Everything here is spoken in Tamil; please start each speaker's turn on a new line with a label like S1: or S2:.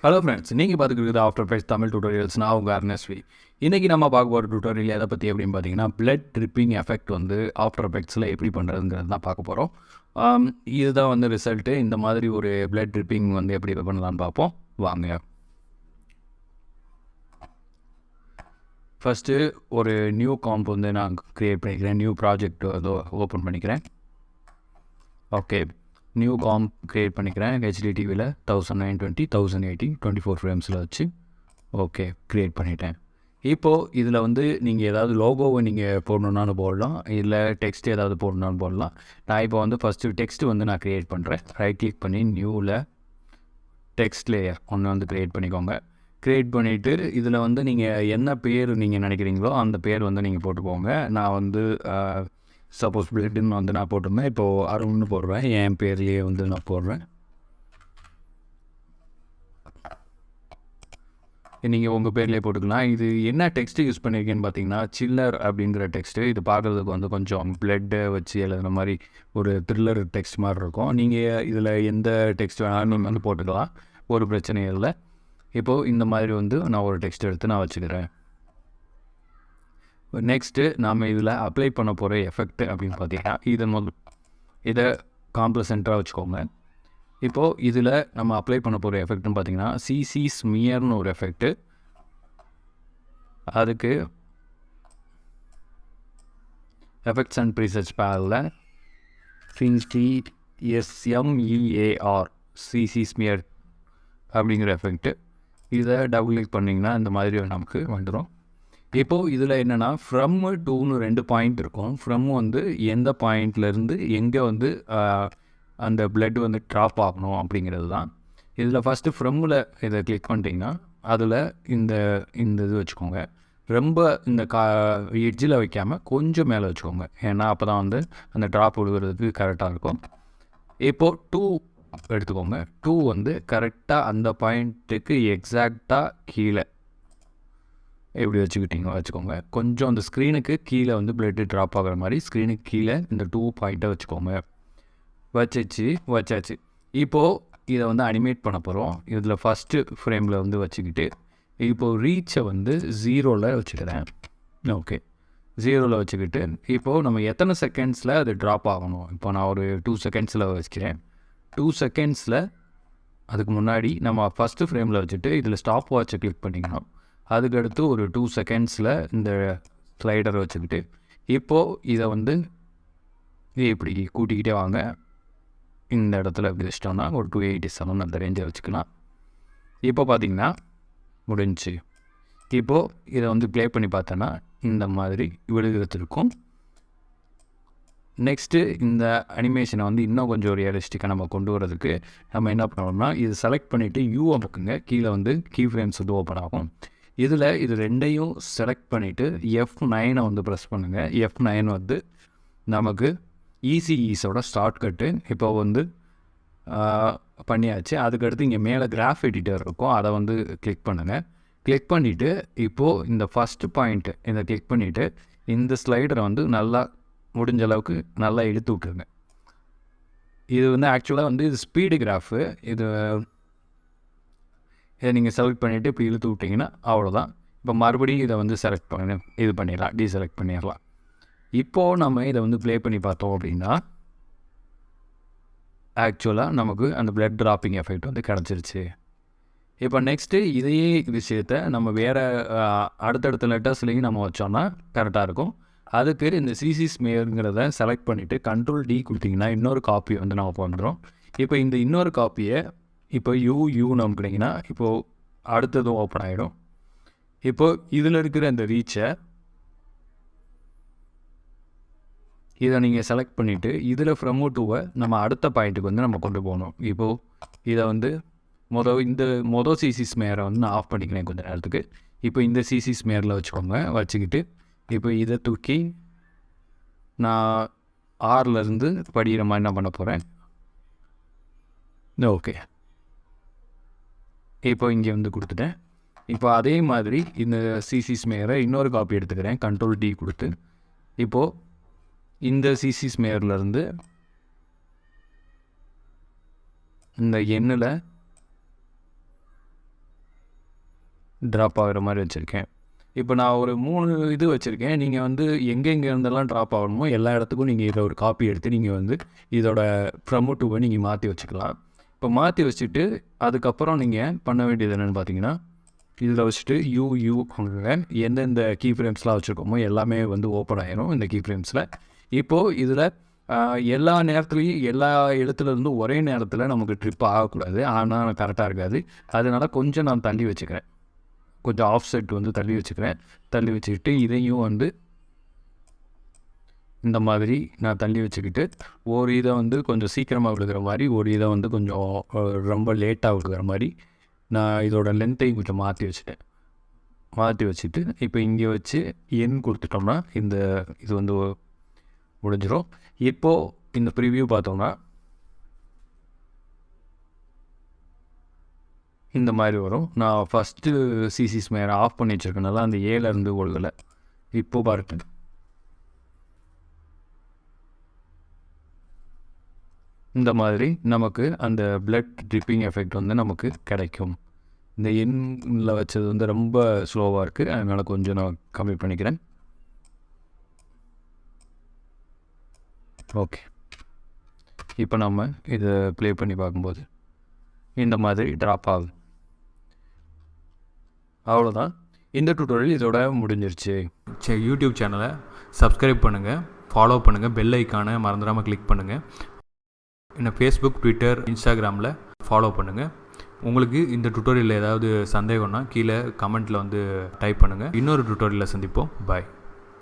S1: ஹலோ ஃப்ரெண்ட்ஸ், நீங்கள் பார்த்துக்கிறது ஆஃப்டர் எஃபெக்ட்ஸ் தமிழ் டியூட்டோரியல்ஸ். நான் உங்கள் அர்னஸ்வி. இன்றைக்கி நம்ம பார்க்க போகிற டியூட்டோரியல் எதை பற்றி எப்படின்னு பார்த்தீங்கன்னா, பிளட் ட்ரிப்பிங் எஃபெக்ட் வந்து ஆஃப்டர் எஃபெக்ட்ஸில் எப்படி பண்ணுறதுங்கிறது தான் பார்க்க போகிறோம். இதுதான் வந்து ரிசல்ட்டு. இந்த மாதிரி ஒரு பிளட் ட்ரிப்பிங் வந்து எப்படி பண்ணலான்னு பார்ப்போம் வாங்க. ஃபஸ்ட்டு ஒரு நியூ காம்ப் வந்து நான் க்ரியேட் பண்ணிக்கிறேன். நியூ ப்ராஜெக்ட் வந்து ஓப்பன் பண்ணிக்கிறேன். ஓகே, நியூ காம்ப் க்ரியேட் பண்ணிக்கிறேன். ஹெச்டி டிவியில் 1920 1080 24 ஃப்ரேம்ஸில் வச்சு ஓகே க்ரியேட் பண்ணிட்டேன். இப்போது இதில் வந்து நீங்கள் ஏதாவது லோகோவை நீங்கள் போடணுன்னாலும் போடலாம், இல்லை டெக்ஸ்ட் ஏதாவது போடணுன்னாலும் போடலாம். நான் இப்போ வந்து ஃபஸ்ட்டு டெக்ஸ்ட்டு வந்து நான் க்ரியேட் பண்ணுறேன். ரைட் கிளிக் பண்ணி நியூவில் டெக்ஸ்ட் லேயர் ஒன்று வந்து க்ரியேட் பண்ணிக்கோங்க. க்ரியேட் பண்ணிவிட்டு இதில் வந்து நீங்கள் என்ன பேர் நீங்கள் நினைக்கிறீங்களோ அந்த பேர் வந்து நீங்கள் போட்டுக்கோங்க. நான் வந்து சப்போஸ் பிளட்டுன்னு வந்து நான் போட்டிருந்தேன். இப்போது அருண்னு போடுறேன். என் பேர்லேயே வந்து நான் போடுறேன். நீங்கள் உங்கள் பேர்லேயே போட்டுக்கலாம். இது என்ன டெக்ஸ்ட்டு யூஸ் பண்ணியிருக்கேன்னு பார்த்தீங்கன்னா, சில்லர் அப்படிங்கிற டெக்ஸ்ட்டு. இது பார்க்குறதுக்கு வந்து கொஞ்சம் பிளட்டை வச்சு எழுதுன மாதிரி ஒரு த்ரில்லர் டெக்ஸ்ட் மாதிரி இருக்கும். நீங்கள் இதில் எந்த டெக்ஸ்ட் வேணாலும் நீங்கள் வந்து போட்டுக்கலாம், ஒரு பிரச்சனையும் இல்லை. இப்போது இந்த மாதிரி வந்து நான் ஒரு டெக்ஸ்ட் எடுத்து நான் வச்சுக்கிறேன். நெக்ஸ்ட்டு நாம் இதில் அப்ளை பண்ண போகிற எஃபெக்ட் அப்படின்னு பார்த்தீங்கன்னா, இதை காம்பில் சென்டராக வச்சுக்கோங்க. இப்போது இதில் நம்ம அப்ளை பண்ண போகிற எஃபெக்ட்னு பார்த்தீங்கன்னா, சிசி ஸ்மியர்னு ஒரு எஃபெக்ட்டு. அதுக்கு எஃபெக்ட்ஸ் அண்ட் ப்ரீசெட்ஸ் பேனலில் SMEAR சிசி ஸ்மியர் அப்படிங்கிற எஃபெக்ட்டு. இதை டபுள் கிளிக் பண்ணிங்கன்னா இந்த மாதிரி நமக்கு வந்துடும். இப்போது இதில் என்னென்னா, ஃப்ரம் டூன்னு 2 பாயிண்ட் இருக்கும். ஃப்ரம் வந்து எந்த பாயிண்ட்லேருந்து எங்கே வந்து அந்த பிளட் வந்து ட்ராப் ஆகணும் அப்படிங்கிறது தான். இதில் ஃபஸ்ட்டு ஃப்ரம்மில் இதை கிளிக் பண்ணிட்டீங்கன்னா அதில் இந்த இது வச்சுக்கோங்க. ரொம்ப இந்த எட்ஜில் வைக்காமல் கொஞ்சம் மேலே வச்சுக்கோங்க. ஏன்னா அப்போ தான் வந்து அந்த ட்ராப் விழுகிறதுக்கு கரெக்டாக இருக்கும். இப்போது 2 எடுத்துக்கோங்க. 2 வந்து கரெக்டாக அந்த பாயிண்ட்டுக்கு எக்ஸாக்டாக கீழே எப்படி வச்சுக்கோங்க. கொஞ்சம் அந்த ஸ்க்ரீனுக்கு கீழே வந்து பிளட்டு ட்ராப் ஆகிற மாதிரி ஸ்க்ரீனுக்கு கீழே இந்த 2 பாயிண்ட்டை வச்சுக்கோங்க. வச்சாச்சு. இப்போது இதை வந்து அனிமேட் பண்ண போகிறோம். இதில் ஃபஸ்ட்டு ஃப்ரேமில் வந்து வச்சுக்கிட்டு இப்போது ரீச்சை வந்து 0ல் வச்சுக்கிறேன். ஓகே, 0ல் வச்சுக்கிட்டு இப்போது நம்ம எத்தனை செகண்ட்ஸில் அது ட்ராப் ஆகணும். இப்போ நான் ஒரு 2 செகண்ட்ஸில் வச்சுக்கிறேன். 2 செகண்ட்ஸில் அதுக்கு முன்னாடி நம்ம ஃபஸ்ட்டு ஃப்ரேமில் வச்சுட்டு இதில் ஸ்டாப் வாட்சை கிளிக் பண்ணிக்கணும். அதுக்கடுத்து ஒரு 2 செகண்ட்ஸில் இந்த ஸ்லைடரை வச்சுக்கிட்டு இப்போது இதை வந்து இப்படி கூட்டிக்கிட்டே வாங்க. இந்த இடத்துல இப்படி வச்சிட்டோம்னா ஒரு 287 அந்த ரேஞ்சை வச்சுக்கலாம். இப்போ பார்த்திங்கன்னா முடிஞ்சு. இப்போது இதை வந்து ப்ளே பண்ணி பார்த்தோன்னா இந்த மாதிரி விழுகிறதுக்கும். நெக்ஸ்ட்டு இந்த அனிமேஷனை வந்து இன்னும் கொஞ்சம் ரியலிஸ்டிக்காக நம்ம கொண்டு வரதுக்கு நம்ம என்ன பண்ணோம்னா, இது செலக்ட் பண்ணிவிட்டு யூவை பக்குங்க. கீழே வந்து கீ ஃப்ரேம்ஸ் வந்து ஓப்பன் ஆகும். இதில் இது ரெண்டையும் செலக்ட் பண்ணிவிட்டு F9 வந்து ப்ரெஸ் பண்ணுங்கள். F9 வந்து நமக்கு ஈஸோட ஷார்ட் கட்டு இப்போ வந்து பண்ணியாச்சு. அதுக்கடுத்து இங்கே மேலே கிராஃப் எடிட்டர் இருக்கும், அதை வந்து கிளிக் பண்ணுங்கள். கிளிக் பண்ணிவிட்டு இப்போது இந்த ஃபஸ்ட்டு பாயிண்ட்டு இதை கிளிக் பண்ணிவிட்டு இந்த ஸ்லைடரை வந்து நல்லா முடிஞ்ச அளவுக்கு நல்லா எடுத்து விட்டுருங்க. இது வந்து ஆக்சுவலாக வந்து இது ஸ்பீடு கிராஃபு. இதை நீங்கள் செலக்ட் பண்ணிவிட்டு இப்போ இழுத்து விட்டிங்கன்னா அவ்வளோதான். இப்போ மறுபடியும் இதை வந்து செலக்ட் பண்ணி இது பண்ணிடலாம், டீசெலக்ட் பண்ணிடலாம். இப்போது நம்ம இதை வந்து ப்ளே பண்ணி பார்த்தோம் அப்படின்னா ஆக்சுவலாக நமக்கு அந்த பிளட் ட்ராப்பிங் எஃபெக்ட் வந்து கிடச்சிருச்சு. இப்போ நெக்ஸ்ட்டு இதையே விஷயத்தை நம்ம வேறு அடுத்தடுத்த லெட்டர்ஸ்லேயும் நம்ம வச்சோன்னா கரெக்டாக இருக்கும். அதுக்கு இந்த சிசி ஸ்மியருங்கிறத செலக்ட் பண்ணிவிட்டு Ctrl+D கொடுத்திங்கன்னா இன்னொரு காப்பி வந்து நம்ம பண்ணுறோம். இப்போ இந்த இன்னொரு காப்பியை இப்போ யூ நம்பினீங்கன்னா இப்போது அடுத்ததும் ஓப்பன் ஆகிடும். இப்போது இதில் இருக்கிற இந்த ரீச்சை இதை நீங்கள் செலக்ட் பண்ணிவிட்டு இதில் ஃப்ரம் டூவை நம்ம அடுத்த பாயிண்ட்டுக்கு வந்து நம்ம கொண்டு போகணும். இப்போது இதை வந்து மொதல் சிசி ஸ்மேரை வந்து நான் ஆஃப் பண்ணிக்கிறேன் கொஞ்சம் நேரத்துக்கு. இப்போ இந்த சிசி ஸ்மேரில் வச்சுக்கிட்டு இப்போ இதை தூக்கி நான் 6லேருந்து படிக்கிற மாதிரி நான் பண்ண போகிறேன். ஓகே, இப்போ இங்கே வந்து கொடுத்துட்டேன். இப்போ அதே மாதிரி இந்த சிசி ஸ்மேரை இன்னொரு காப்பி எடுத்துக்கிறேன். Ctrl+D கொடுத்து இப்போது இந்த சிசி ஸ்மேர்லேருந்து இந்த எண்ணில் ட்ராப் ஆகிற மாதிரி வச்சுருக்கேன். இப்போ நான் ஒரு 3 இது வச்சுருக்கேன். நீங்கள் வந்து எங்கெங்கே இருந்தெல்லாம் ட்ராப் ஆகணுமோ எல்லா இடத்துக்கும் நீங்கள் இதை ஒரு காப்பி எடுத்து நீங்கள் வந்து இதோட ஃப்ரம் டு நீங்கள் மாற்றி வச்சுக்கலாம். இப்போ மாற்றி வச்சுட்டு அதுக்கப்புறம் நீங்கள் பண்ண வேண்டியது என்னென்னு பார்த்தீங்கன்னா, இதில் வச்சுட்டு எந்தெந்த கீ ஃப்ரேம்ஸ்லாம் வச்சுருக்கோமோ எல்லாமே வந்து ஓப்பன் ஆகிரும் இந்த கீ ஃப்ரேம்ஸில். இப்போது இதில் எல்லா நேரத்துலையும் எல்லா இடத்துலேருந்தும் ஒரே நேரத்தில் நமக்கு ட்ரிப் ஆகக்கூடாது. ஆனால் கரெக்டாக இருக்காது. அதனால் கொஞ்சம் நான் தள்ளி வச்சுக்கிறேன். கொஞ்சம் ஆஃப் செட் வந்து தள்ளி வச்சுக்கிறேன். தள்ளி வச்சுக்கிட்டு இதையும் வந்து இந்த மாதிரி நான் தள்ளி வச்சுக்கிட்டு ஒரு இதை வந்து கொஞ்சம் சீக்கிரமாக விழுகிற மாதிரி, ஒரு இதை வந்து கொஞ்சம் ரொம்ப லேட்டாக விழுகிற மாதிரி நான் இதோட லென்த்தையும் கொஞ்சம் மாற்றி வச்சுட்டேன். மாற்றி வச்சுட்டு இப்போ இங்கே வச்சு எண் கொடுத்துட்டோம்னா இந்த இது வந்து முடிஞ்சிடும். இப்போது இந்த ப்ரிவ்யூ பார்த்தோம்னா இந்த மாதிரி வரும். நான் ஃபஸ்ட்டு சிசி ஸ்மேரை ஆஃப் பண்ணி வச்சுருக்கனால அந்த ஏலேருந்து ஒழுகலை. இப்போது பாருங்க, இந்த மாதிரி நமக்கு அந்த பிளட் ட்ரிப்பிங் எஃபெக்ட் வந்து நமக்கு கிடைக்கும். இந்த எண்ணில் வச்சது வந்து ரொம்ப ஸ்லோவாக இருக்குது, அதனால் கொஞ்சம் நான் கம்மி பண்ணிக்கிறேன். ஓகே, இப்போ நம்ம இதை ப்ளே பண்ணி பார்க்கும்போது இந்த மாதிரி ட்ராப் ஆகுது. அவ்வளோதான், இந்த டியூட்டோரியல் இதோட முடிஞ்சிருச்சு.
S2: சரி, யூடியூப் சேனலை சப்ஸ்கிரைப் பண்ணுங்கள், ஃபாலோ பண்ணுங்கள், பெல் ஐக்கானை மறந்துடாமல் கிளிக் பண்ணுங்கள். என்ன ஃபேஸ்புக், ட்விட்டர், இன்ஸ்டாகிராமில் ஃபாலோ பண்ணுங்கள். உங்களுக்கு இந்த டியூட்டோரியலில் ஏதாவது சந்தேகம்னா கீழே கமெண்ட்டில் வந்து டைப் பண்ணுங்கள். இன்னொரு டியூட்டோரியலில் சந்திப்போம். பாய்.